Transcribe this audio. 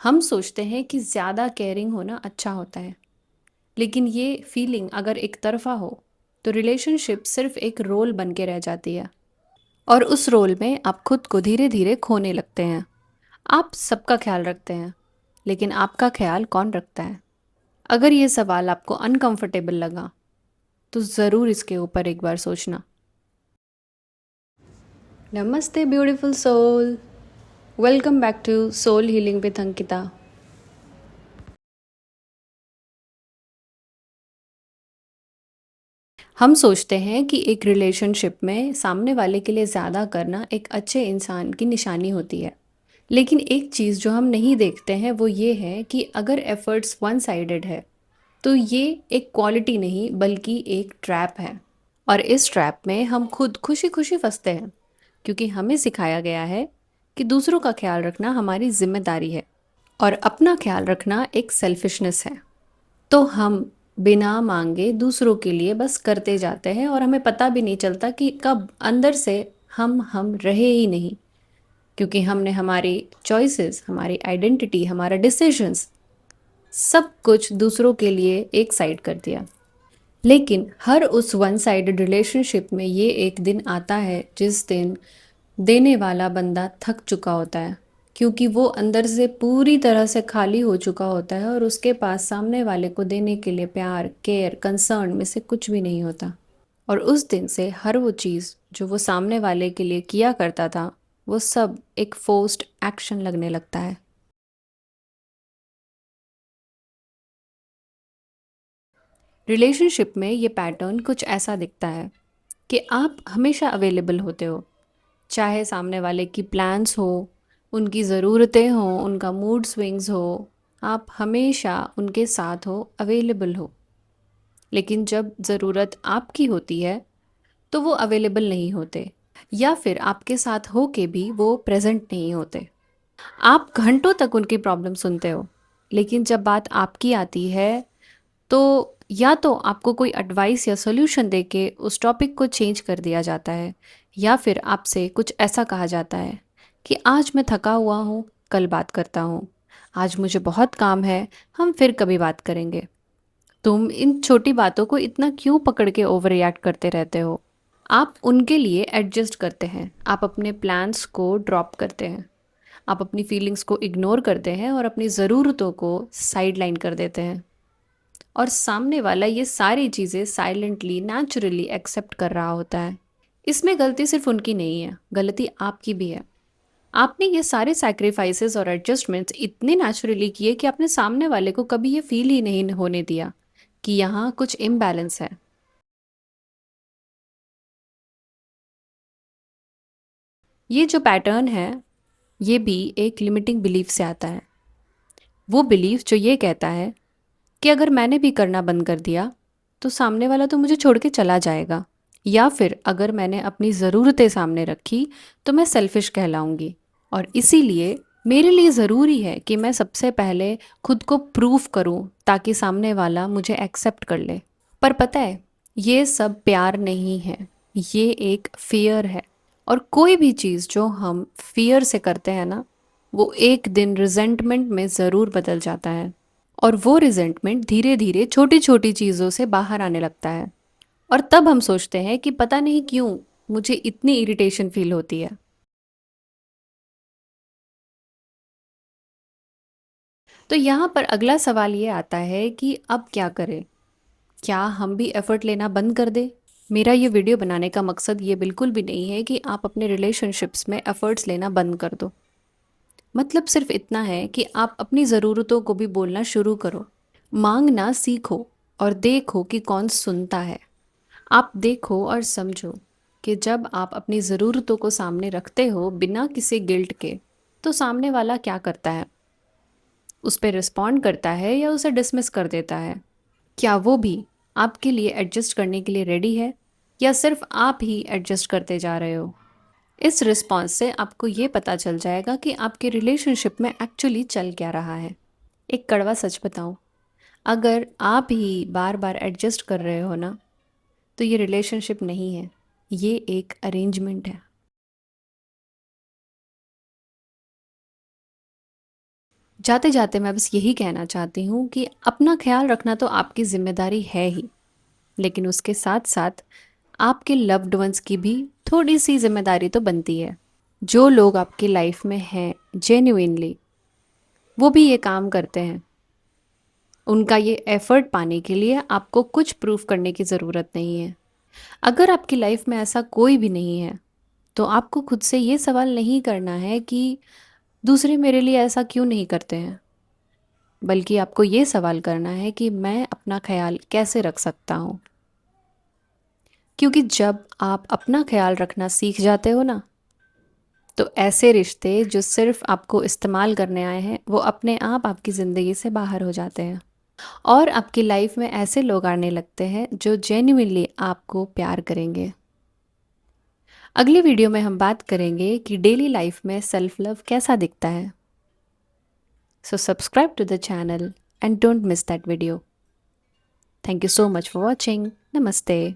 हम सोचते हैं कि ज़्यादा केयरिंग होना अच्छा होता है, लेकिन ये फीलिंग अगर एक तरफ़ा हो, तो रिलेशनशिप सिर्फ एक रोल बन के रह जाती है और उस रोल में आप खुद को धीरे-धीरे खोने लगते हैं। आप सबका ख्याल रखते हैं, लेकिन आपका ख्याल कौन रखता है? अगर ये सवाल आपको अनकंफर्टेबल लगा, तो ज़रूर इसके ऊपर एक बार सोचना। नमस्ते beautiful soul, welcome back to soul healing with Ankita. हम सोचते हैं कि एक रिलेशनशिप में सामने वाले के लिए ज़्यादा करना एक अच्छे इंसान की निशानी होती है। लेकिन एक चीज़ जो हम नहीं देखते हैं वो ये है कि अगर एफर्ट्स वन साइडेड है, तो ये एक क्वालिटी नहीं बल्कि एक ट्रैप है। और इस ट्रैप में हम खुद खुशी खुशी फंसते हैं, क्योंकि हमें सिखाया गया है कि दूसरों का ख्याल रखना हमारी जिम्मेदारी है और अपना ख्याल रखना एक सेल्फिशनेस है। तो हम बिना मांगे दूसरों के लिए बस करते जाते हैं और हमें पता भी नहीं चलता कि कब अंदर से हम रहे ही नहीं, क्योंकि हमने हमारी चॉइसेस, हमारी आइडेंटिटी, हमारा डिसीजंस सब कुछ दूसरों के लिए एक साइड कर दिया। लेकिन हर उस वन साइडेड रिलेशनशिप में ये एक दिन आता है जिस दिन देने वाला बंदा थक चुका होता है, क्योंकि वो अंदर से पूरी तरह से खाली हो चुका होता है और उसके पास सामने वाले को देने के लिए प्यार, केयर, कंसर्न में से कुछ भी नहीं होता। और उस दिन से हर वो चीज़ जो वो सामने वाले के लिए किया करता था, वो सब एक फोर्स्ड एक्शन लगने लगता है। रिलेशनशिप में ये पैटर्न कुछ ऐसा दिखता है कि आप हमेशा अवेलेबल होते हो, चाहे सामने वाले की प्लान्स हो, उनकी ज़रूरतें हों, उनका मूड स्विंग्स हो, आप हमेशा उनके साथ हो, अवेलेबल हो। लेकिन जब ज़रूरत आपकी होती है, तो वो अवेलेबल नहीं होते, या फिर आपके साथ हो के भी वो प्रेजेंट नहीं होते। आप घंटों तक उनकी प्रॉब्लम सुनते हो, लेकिन जब बात आपकी आती है, तो या तो आपको कोई एडवाइस या सॉल्यूशन देके उस टॉपिक को चेंज कर दिया जाता है, या फिर आपसे कुछ ऐसा कहा जाता है कि आज मैं थका हुआ हूँ, कल बात करता हूँ, आज मुझे बहुत काम है, हम फिर कभी बात करेंगे। तुम इन छोटी बातों को इतना क्यों पकड़ के ओवर रिएक्ट करते रहते हो? आप उनके लिए एडजस्ट करते हैं, आप अपने प्लान्स को ड्रॉप करते हैं, आप अपनी फीलिंग्स को इग्नोर करते हैं और अपनी ज़रूरतों को साइड लाइन कर देते हैं। और सामने वाला ये सारी चीज़ें साइलेंटली, नेचुरली एक्सेप्ट कर रहा होता है। इसमें गलती सिर्फ उनकी नहीं है, गलती आपकी भी है। आपने ये सारे सैक्रिफाइसेस और एडजस्टमेंट्स इतने नेचुरली किए कि आपने सामने वाले को कभी ये फील ही नहीं होने दिया कि यहाँ कुछ इम्बैलेंस है। ये जो पैटर्न है, ये भी एक लिमिटिंग बिलीफ से आता है। वो बिलीफ जो ये कहता है कि अगर मैंने भी करना बंद कर दिया, तो सामने वाला तो मुझे छोड़ के चला जाएगा, या फिर अगर मैंने अपनी ज़रूरतें सामने रखी, तो मैं सेल्फिश कहलाऊंगी। और इसीलिए मेरे लिए ज़रूरी है कि मैं सबसे पहले खुद को प्रूफ करूं, ताकि सामने वाला मुझे एक्सेप्ट कर ले। पर पता है, ये सब प्यार नहीं है, ये एक फियर है। और कोई भी चीज़ जो हम फियर से करते हैं ना, वो एक दिन रिजेंटमेंट में ज़रूर बदल जाता है। और वो रिजेंटमेंट धीरे धीरे छोटी छोटी चीज़ों से बाहर आने लगता है, और तब हम सोचते हैं कि पता नहीं क्यों मुझे इतनी इरिटेशन फील होती है। तो यहाँ पर अगला सवाल ये आता है कि अब क्या करें? क्या हम भी एफर्ट लेना बंद कर दें? मेरा ये वीडियो बनाने का मकसद ये बिल्कुल भी नहीं है कि आप अपने रिलेशनशिप्स में एफर्ट्स लेना बंद कर दो। मतलब सिर्फ इतना है कि आप अपनी ज़रूरतों को भी बोलना शुरू करो, मांगना सीखो, और देखो कि कौन सुनता है। आप देखो और समझो कि जब आप अपनी ज़रूरतों को सामने रखते हो बिना किसी गिल्ट के, तो सामने वाला क्या करता है? उस पर रिस्पॉन्ड करता है या उसे डिसमिस कर देता है? क्या वो भी आपके लिए एडजस्ट करने के लिए रेडी है, या सिर्फ आप ही एडजस्ट करते जा रहे हो? इस रिस्पॉन्स से आपको ये पता चल जाएगा कि आपके रिलेशनशिप में एक्चुअली चल क्या रहा है। एक कड़वा सच बताऊं, अगर आप ही बार बार एडजस्ट कर रहे हो ना, तो ये रिलेशनशिप नहीं है, ये एक अरेंजमेंट है। जाते जाते मैं बस यही कहना चाहती हूँ कि अपना ख्याल रखना तो आपकी जिम्मेदारी है ही, लेकिन उसके साथ साथ आपके लव्ड वंस की भी थोड़ी सी जिम्मेदारी तो बनती है। जो लोग आपकी लाइफ में हैं जेन्युइनली, वो भी ये काम करते हैं। उनका ये एफर्ट पाने के लिए आपको कुछ प्रूफ करने की ज़रूरत नहीं है। अगर आपकी लाइफ में ऐसा कोई भी नहीं है, तो आपको खुद से ये सवाल नहीं करना है कि दूसरे मेरे लिए ऐसा क्यों नहीं करते हैं, बल्कि आपको ये सवाल करना है कि मैं अपना ख्याल कैसे रख सकता हूँ। क्योंकि जब आप अपना ख्याल रखना सीख जाते हो ना, तो ऐसे रिश्ते जो सिर्फ आपको इस्तेमाल करने आए हैं, वो अपने आप आपकी ज़िंदगी से बाहर हो जाते हैं। और आपकी लाइफ में ऐसे लोग आने लगते हैं जो जेन्युइनली आपको प्यार करेंगे। अगली वीडियो में हम बात करेंगे कि डेली लाइफ में सेल्फ लव कैसा दिखता है। So subscribe to the channel and don't miss that video. Thank you so much for watching. नमस्ते।